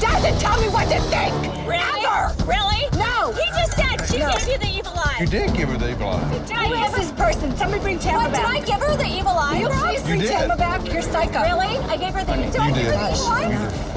doesn't tell me what to think! Really? Ever! Really? No! He just said she gave you the evil eye. You did give her the evil eye. Who is this person? Somebody bring Tamara What, did back. I give her the evil eye? Will you please bring did. Tamara back? You're psycho. Really? I gave her the Did I give her the evil eye?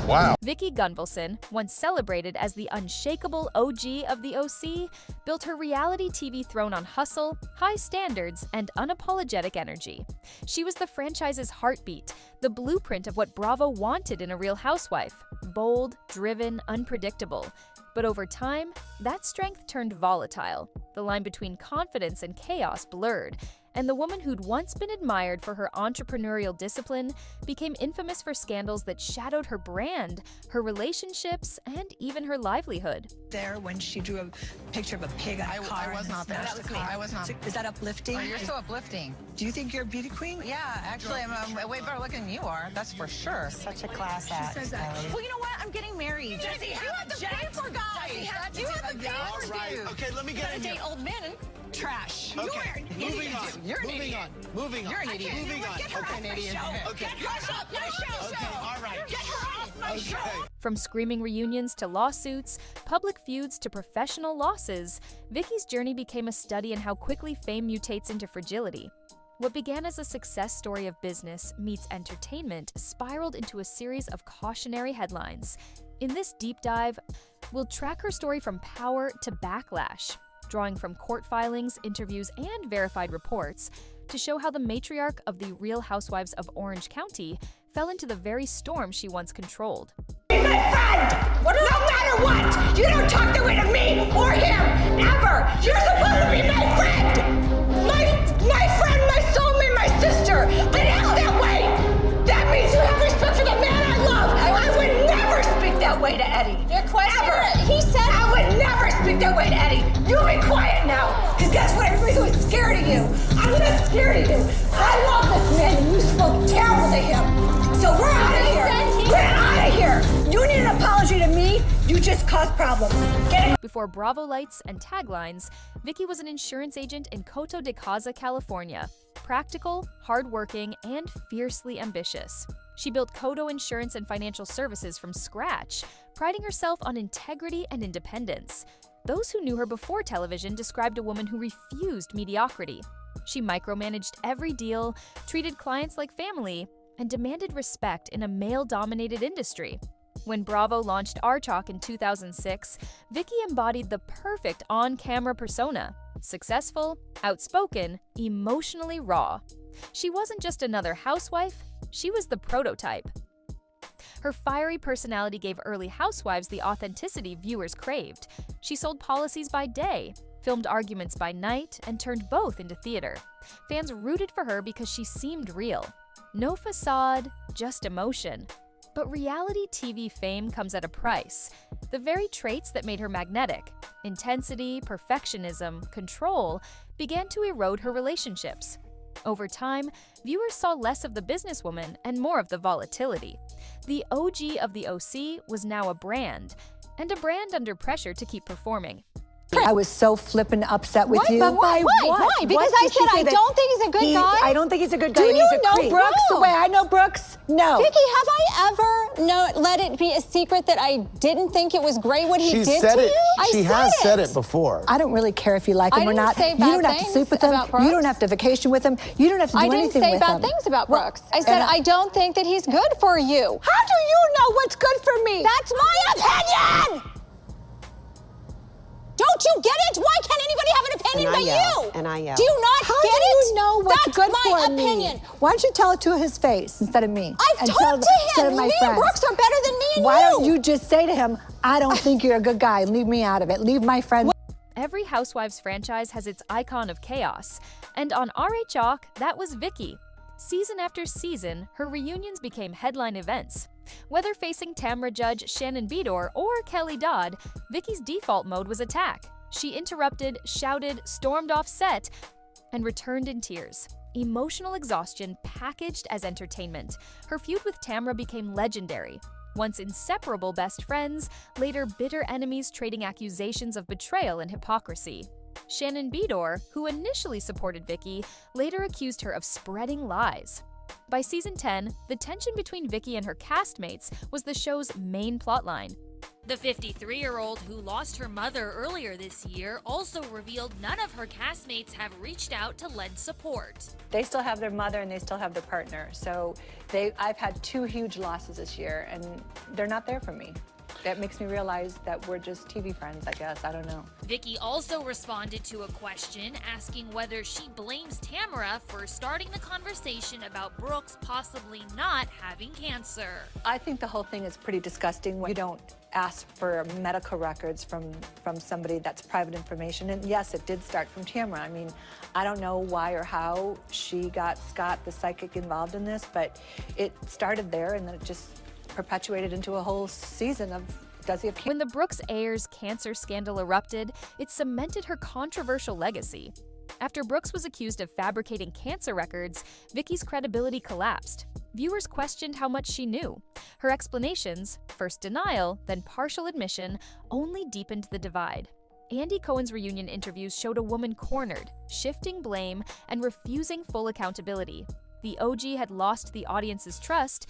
Wow. Vicki Gunvalson, once celebrated as the unshakable OG of the OC, built her reality TV throne on hustle, high standards, and unapologetic energy. She was the franchise's heartbeat, the blueprint of what Bravo wanted in a real housewife: bold, driven, unpredictable. But over time, that strength turned volatile. The line between confidence and chaos blurred, and the woman who'd once been admired for her entrepreneurial discipline became infamous for scandals that shadowed her brand, her relationships, and even her livelihood. There when she drew a picture of a pig on a car. I was not there. That was me. I was not. Is that uplifting? Oh, you're so uplifting. Do you think you're a beauty queen? Yeah, actually, I'm way better looking than you are. That's for sure. Such a class act. Well, you know what? I'm getting married. Jesse, you have to pay for guys. You have to pay for dudes. Okay, let me You get gotta in here. date old men and trash. Okay, moving on. You're an Moving idiot. on. Moving on. You're an idiot. Moving on. Get her off my show. Okay. Get her off my show. Okay, all right. Get her off my show. From screaming reunions to lawsuits, public feuds to professional losses, Vicki's journey became a study in how quickly fame mutates into fragility. What began as a success story of business meets entertainment spiraled into a series of cautionary headlines. In this deep dive, we'll track her story from power to backlash, drawing from court filings, interviews, and verified reports to show how the matriarch of the Real Housewives of Orange County fell into the very storm she once controlled. Be my friend! No matter what! You don't talk that way to me or him, ever! You're supposed to be my friend! My friend, my soulmate, my sister! But act that way! That means you have respect for the man I love! I would never speak that way to Eddie! You're quite Ever! He said I would never speak that way to Eddie! You be quiet now! Because guess what? Everybody's always scared of you! I'm not scared of you! I love this man and you spoke terrible to him! So we're out of here! We're out of here! You need an apology to me, you just caused problems. Get it? Before Bravo lights and taglines, Vicki was an insurance agent in Coto de Caza, California. Practical, hardworking, and fiercely ambitious. She built Coto Insurance and Financial Services from scratch, priding herself on integrity and independence. Those who knew her before television described a woman who refused mediocrity. She micromanaged every deal, treated clients like family, and demanded respect in a male-dominated industry. When Bravo launched Our Talk in 2006, Vicki embodied the perfect on-camera persona: successful, outspoken, emotionally raw. She wasn't just another housewife, she was the prototype. Her fiery personality gave early housewives the authenticity viewers craved. She sold policies by day, filmed arguments by night, and turned both into theater. Fans rooted for her because she seemed real. No facade, just emotion. But reality TV fame comes at a price. The very traits that made her magnetic, intensity, perfectionism, control, began to erode her relationships. Over time, viewers saw less of the businesswoman and more of the volatility. The OG of the OC was now a brand, and a brand under pressure to keep performing. I was so flippin' upset with you. But why? Why? Because What I did she said say I that don't think he's a good guy. I don't think he's a good guy. Do and you he's a know creep. Brooks the way I know Brooks? No. Vicki, have I ever let it be a secret that I didn't think it was great what he She did said to it. you? She has said it before. I don't really care if you like him I or didn't not. say You bad don't have to things sleep with him. about You Brooks. don't have to vacation with him. You don't have to do I didn't anything say with bad him. things about Well, Brooks. I said and I don't think that he's good for you. How do you know what's good for me? That's my opinion! Don't you get it? Why can't anybody have an opinion but you? And I yell. Do you not How get do it? you know what's That's good my for opinion. me? Why don't you tell it to his face instead of me? I've And talked to instead him. of my Me and friends. Brooks are better than me and Why you. don't you just say to him, I don't think you're a good guy. Leave me out of it. Leave my friends. Every Housewives franchise has its icon of chaos, and on RH Hawk, that was Vicki. Season after season, her reunions became headline events. Whether facing Tamra Judge Shannon Beador or Kelly Dodd, Vicki's default mode was attack. She interrupted, shouted, stormed off set, and returned in tears. Emotional exhaustion packaged as entertainment. Her feud with Tamra became legendary. Once inseparable best friends, later bitter enemies trading accusations of betrayal and hypocrisy. Shannon Beador, who initially supported Vicki, later accused her of spreading lies. By season 10, the tension between Vicki and her castmates was the show's main plotline. The 53-year-old who lost her mother earlier this year also revealed none of her castmates have reached out to lend support. They still have their mother and they still have their partner. So I've had 2 huge losses this year and they're not there for me. That makes me realize that we're just TV friends, I guess. I don't know. Vicki also responded to a question asking whether she blames Tamara for starting the conversation about Brooks possibly not having cancer. I think the whole thing is pretty disgusting when you don't ask for medical records from somebody that's private information. And yes, it did start from Tamara. I mean, I don't know why or how she got Scott, the psychic, involved in this, but it started there and then it just perpetuated into a whole season of does he have cancer? When the Brooks Ayers cancer scandal erupted, it cemented her controversial legacy. After Brooks was accused of fabricating cancer records, Vicki's credibility collapsed. Viewers questioned how much she knew. Her explanations, first denial, then partial admission, only deepened the divide. Andy Cohen's reunion interviews showed a woman cornered, shifting blame, and refusing full accountability. The OG had lost the audience's trust,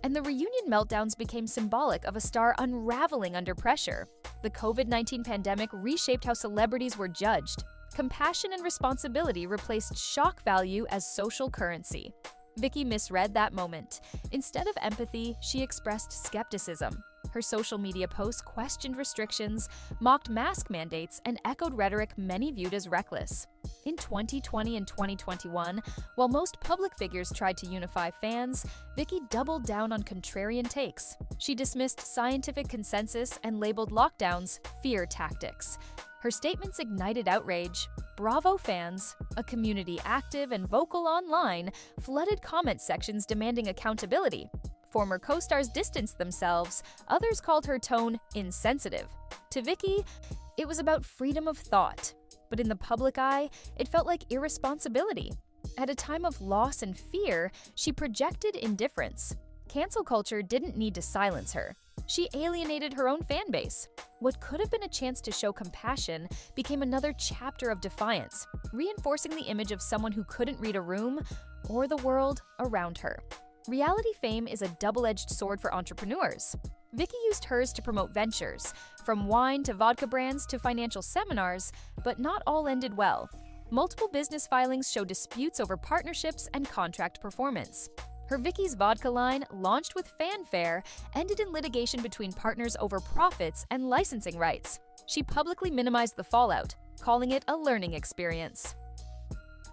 and the reunion meltdowns became symbolic of a star unraveling under pressure. The COVID-19 pandemic reshaped how celebrities were judged. Compassion and responsibility replaced shock value as social currency. Vicki misread that moment. Instead of empathy, she expressed skepticism. Her social media posts questioned restrictions, mocked mask mandates, and echoed rhetoric many viewed as reckless. In 2020 and 2021, while most public figures tried to unify fans, Vicki doubled down on contrarian takes. She dismissed scientific consensus and labeled lockdowns fear tactics. Her statements ignited outrage. Bravo fans, a community active and vocal online, flooded comment sections demanding accountability. Former co-stars distanced themselves, others called her tone insensitive. To Vicki, it was about freedom of thought, but in the public eye, it felt like irresponsibility. At a time of loss and fear, she projected indifference. Cancel culture didn't need to silence her. She alienated her own fan base. What could have been a chance to show compassion became another chapter of defiance, reinforcing the image of someone who couldn't read a room or the world around her. Reality fame is a double-edged sword for entrepreneurs. Vicki used hers to promote ventures, from wine to vodka brands to financial seminars, but not all ended well. Multiple business filings show disputes over partnerships and contract performance. Her Vicki's vodka line, launched with fanfare, ended in litigation between partners over profits and licensing rights. She publicly minimized the fallout, calling it a learning experience.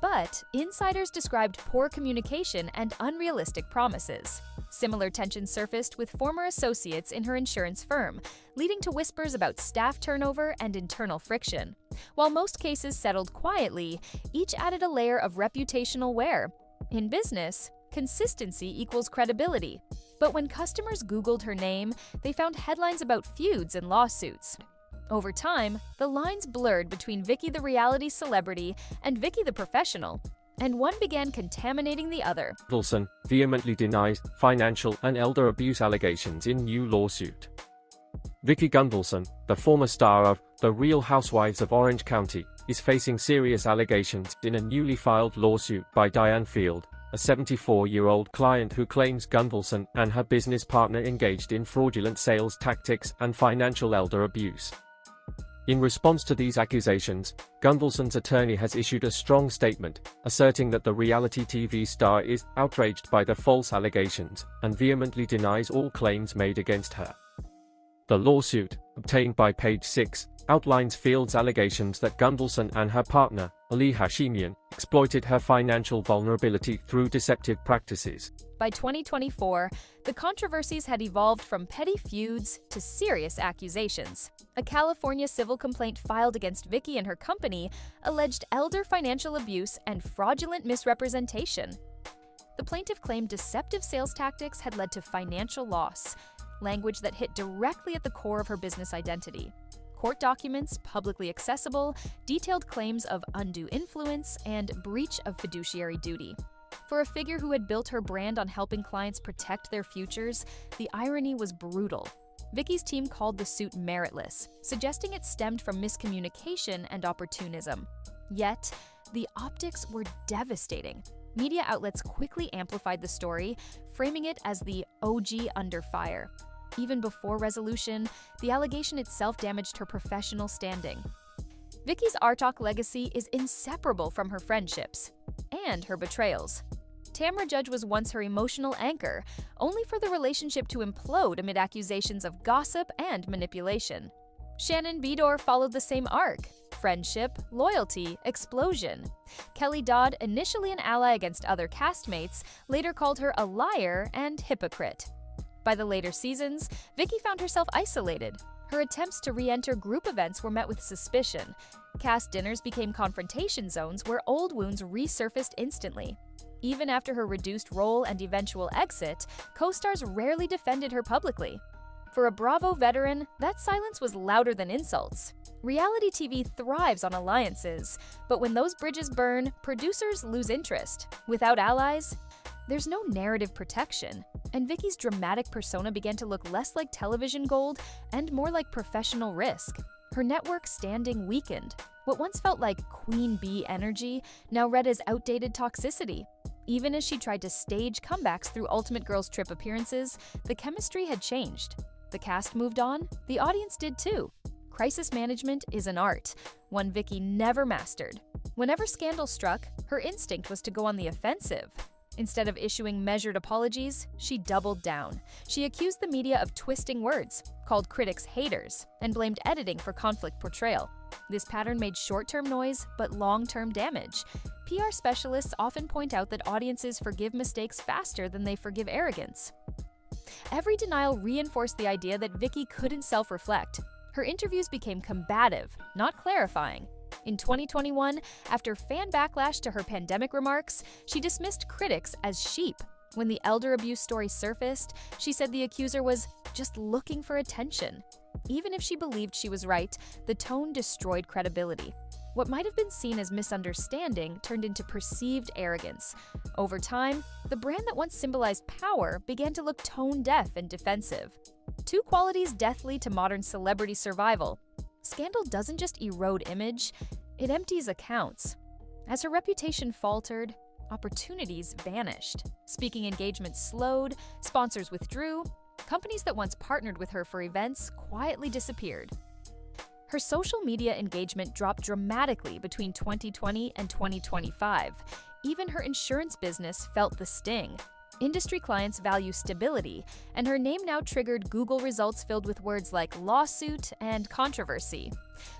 But insiders described poor communication and unrealistic promises. Similar tensions surfaced with former associates in her insurance firm, leading to whispers about staff turnover and internal friction. While most cases settled quietly, each added a layer of reputational wear. In business, consistency equals credibility. But when customers Googled her name, they found headlines about feuds and lawsuits. Over time, the lines blurred between Vicki the reality celebrity and Vicki the professional, and one began contaminating the other. Gunvalson vehemently denies financial and elder abuse allegations in new lawsuit. Vicki Gunvalson, the former star of The Real Housewives of Orange County, is facing serious allegations in a newly filed lawsuit by Diane Field, a 74-year-old client who claims Gunvalson and her business partner engaged in fraudulent sales tactics and financial elder abuse. In response to these accusations, Gunvalson's attorney has issued a strong statement, asserting that the reality TV star is outraged by the false allegations and vehemently denies all claims made against her. The lawsuit, obtained by Page 6, outlines Field's allegations that Gunvalson and her partner, Ali Hashemian, exploited her financial vulnerability through deceptive practices. By 2024, the controversies had evolved from petty feuds to serious accusations. A California civil complaint filed against Vicki and her company alleged elder financial abuse and fraudulent misrepresentation. The plaintiff claimed deceptive sales tactics had led to financial loss, language that hit directly at the core of her business identity. Court documents, publicly accessible, detailed claims of undue influence and breach of fiduciary duty. For a figure who had built her brand on helping clients protect their futures, the irony was brutal. Vicki's team called the suit meritless, suggesting it stemmed from miscommunication and opportunism. Yet, the optics were devastating. Media outlets quickly amplified the story, framing it as the OG under fire. Even before resolution, the allegation itself damaged her professional standing. Vicki's RTalk legacy is inseparable from her friendships and her betrayals. Tamra Judge was once her emotional anchor, only for the relationship to implode amid accusations of gossip and manipulation. Shannon Beador followed the same arc: friendship, loyalty, explosion. Kelly Dodd, initially an ally against other castmates, later called her a liar and hypocrite. By the later seasons, Vicki found herself isolated. Her attempts to re-enter group events were met with suspicion. Cast dinners became confrontation zones where old wounds resurfaced instantly. Even after her reduced role and eventual exit, co-stars rarely defended her publicly. For a Bravo veteran, that silence was louder than insults. Reality TV thrives on alliances, but when those bridges burn, producers lose interest. Without allies, there's no narrative protection, and Vicki's dramatic persona began to look less like television gold and more like professional risk. Her network standing weakened. What once felt like queen bee energy now read as outdated toxicity. Even as she tried to stage comebacks through Ultimate Girls Trip appearances, the chemistry had changed. The cast moved on, the audience did too. Crisis management is an art, one Vicki never mastered. Whenever scandal struck, her instinct was to go on the offensive. Instead of issuing measured apologies, she doubled down. She accused the media of twisting words, called critics haters, and blamed editing for conflict portrayal. This pattern made short-term noise, but long-term damage. PR specialists often point out that audiences forgive mistakes faster than they forgive arrogance. Every denial reinforced the idea that Vicki couldn't self-reflect. Her interviews became combative, not clarifying. In 2021, after fan backlash to her pandemic remarks, she dismissed critics as sheep. When the elder abuse story surfaced, she said the accuser was just looking for attention. Even if she believed she was right, the tone destroyed credibility. What might have been seen as misunderstanding turned into perceived arrogance. Over time, the brand that once symbolized power began to look tone-deaf and defensive. Two qualities deathly to modern celebrity survival. Scandal doesn't just erode image, it empties accounts. As her reputation faltered, opportunities vanished. Speaking engagements slowed, sponsors withdrew, companies that once partnered with her for events quietly disappeared. Her social media engagement dropped dramatically between 2020 and 2025. Even her insurance business felt the sting. Industry clients value stability, and her name now triggered Google results filled with words like lawsuit and controversy.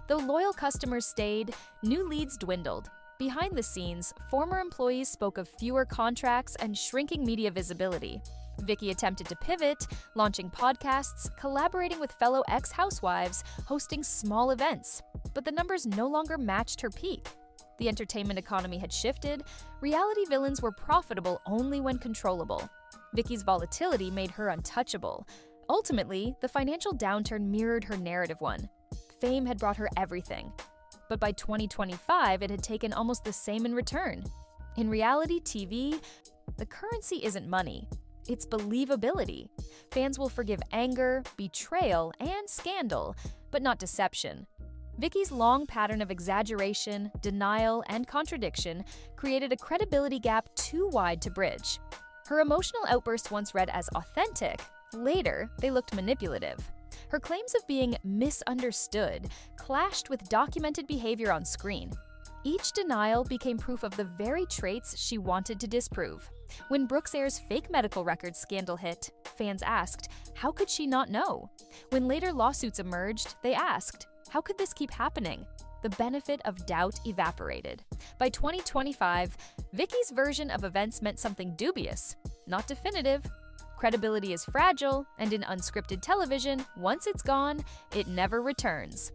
Though loyal customers stayed, new leads dwindled. Behind the scenes, former employees spoke of fewer contracts and shrinking media visibility. Vicki attempted to pivot, launching podcasts, collaborating with fellow ex-housewives, hosting small events. But the numbers no longer matched her peak. The entertainment economy had shifted. Reality villains were profitable only when controllable. Vicki's volatility made her untouchable. Ultimately, the financial downturn mirrored her narrative one. Fame had brought her everything. But by 2025, it had taken almost the same in return. In reality TV, the currency isn't money. It's believability. Fans will forgive anger, betrayal, and scandal, but not deception. Vicki's long pattern of exaggeration, denial, and contradiction created a credibility gap too wide to bridge. Her emotional outbursts once read as authentic. Later, they looked manipulative. Her claims of being misunderstood clashed with documented behavior on screen. Each denial became proof of the very traits she wanted to disprove. When Brooks Ayers' fake medical records scandal hit, fans asked, how could she not know? When later lawsuits emerged, they asked, how could this keep happening? The benefit of doubt evaporated. By 2025, Vicki's version of events meant something dubious, not definitive. Credibility is fragile, and in unscripted television, once it's gone, it never returns.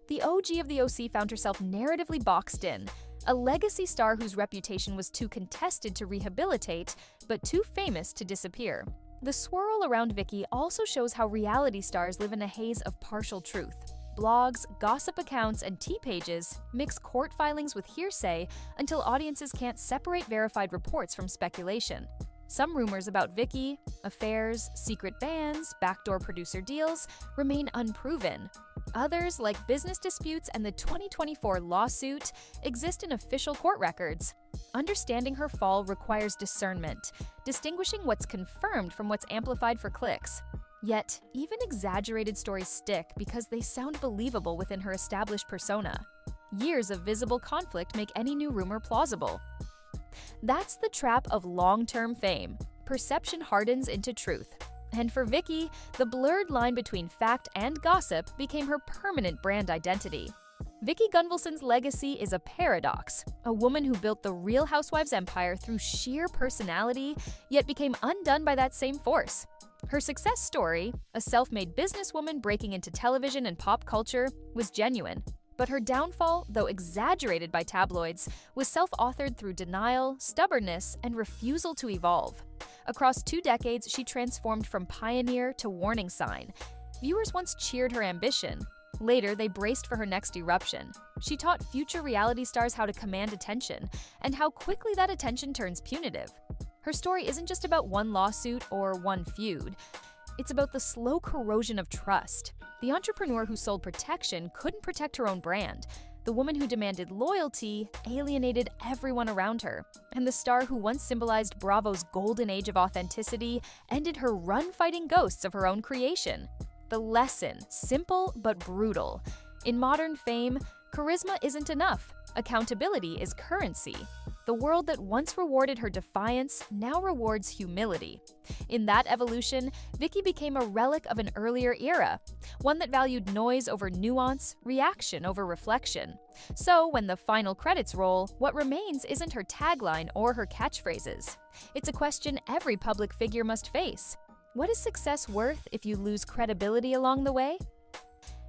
The OG of the OC found herself narratively boxed in, a legacy star whose reputation was too contested to rehabilitate, but too famous to disappear. The swirl around Vicki also shows how reality stars live in a haze of partial truth. Blogs, gossip accounts, and tea pages mix court filings with hearsay until audiences can't separate verified reports from speculation. Some rumors about Vicki, affairs, secret bans, backdoor producer deals, remain unproven. Others, like business disputes and the 2024 lawsuit, exist in official court records. Understanding her fall requires discernment, distinguishing what's confirmed from what's amplified for clicks. Yet, even exaggerated stories stick because they sound believable within her established persona. Years of visible conflict make any new rumor plausible. That's the trap of long-term fame. Perception hardens into truth. And for Vicki, the blurred line between fact and gossip became her permanent brand identity. Vicki Gunvalson's legacy is a paradox, a woman who built the Real Housewives empire through sheer personality, yet became undone by that same force. Her success story, a self-made businesswoman breaking into television and pop culture, was genuine. But her downfall, though exaggerated by tabloids, was self-authored through denial, stubbornness, and refusal to evolve. Across 2 decades, she transformed from pioneer to warning sign. Viewers once cheered her ambition. Later, they braced for her next eruption. She taught future reality stars how to command attention, and how quickly that attention turns punitive. Her story isn't just about one lawsuit or one feud. It's about the slow corrosion of trust. The entrepreneur who sold protection couldn't protect her own brand. The woman who demanded loyalty alienated everyone around her. And the star who once symbolized Bravo's golden age of authenticity ended her run fighting ghosts of her own creation. The lesson, simple but brutal. In modern fame, charisma isn't enough. Accountability is currency. The world that once rewarded her defiance now rewards humility. In that evolution, Vicki became a relic of an earlier era, one that valued noise over nuance, reaction over reflection. So when the final credits roll, what remains isn't her tagline or her catchphrases. It's a question every public figure must face. What is success worth if you lose credibility along the way?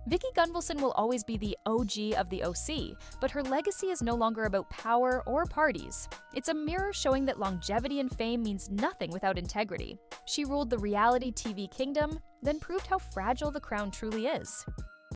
Vicki Gunvalson will always be the OG of the OC, but her legacy is no longer about power or parties. It's a mirror showing that longevity and fame means nothing without integrity. She ruled the reality TV kingdom, then proved how fragile the crown truly is.